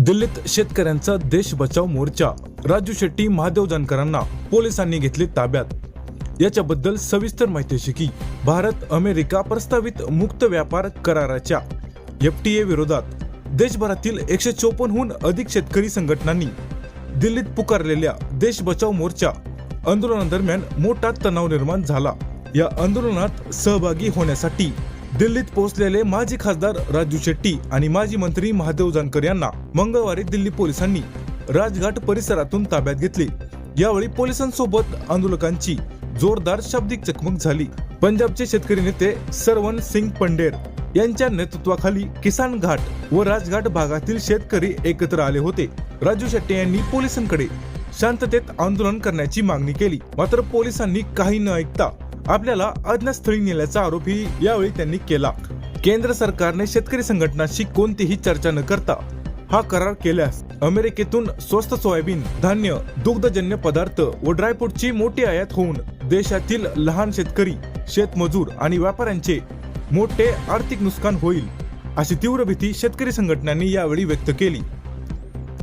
दिल्लीत शेतकऱ्यांचा देश बचाव मोर्चा. राजू शेट्टी, महादेव जानकरांना पोलिसांनी घेतले ताब्यात. याच्याबद्दल सविस्तर माहिती अशी की भारत अमेरिका प्रस्तावित मुक्त व्यापार कराराच्या FTA विरोधात देशभरातील 154 हून अधिक शेतकरी संघटनांनी दिल्लीत पुकारलेल्या देश बचाव मोर्चा आंदोलनादरम्यान मोठा तणाव निर्माण झाला. या आंदोलनात सहभागी होण्यासाठी दिल्लीत पोहोचलेले माजी खासदार राजू शेट्टी आणि माजी मंत्री महादेव जानकर यांना मंगळवारी दिल्ली पोलिसांनी राजघाट परिसरातून ताब्यात घेतले. यावेळी पोलिसांसोबत आंदोलकांची जोरदार शाब्दिक चकमक झाली. पंजाबचे शेतकरी नेते सरवन सिंग पंडेर यांच्या नेतृत्वाखाली किसान घाट व राजघाट भागातील शेतकरी एकत्र आले होते. राजू शेट्टी यांनी पोलिसांकडे शांततेत आंदोलन करण्याची मागणी केली, मात्र पोलिसांनी काही न ऐकता आपल्याला अज्ञातस्थळी नेल्याचा आरोपही यावेळी त्यांनी केला. केंद्र सरकारने शेतकरी संघटनांशी कोणतीही चर्चा न करता हा करार केल्यास अमेरिकेतून स्वस्त सोयाबीन, धान्य, दुग्धजन्य पदार्थ व ड्रायफ्रूटची मोठी आयात होऊन देशातील लहान शेतकरी, शेतमजूर आणि व्यापाऱ्यांचे मोठे आर्थिक नुकसान होईल, अशी तीव्र भीती शेतकरी संघटनांनी यावेळी व्यक्त केली.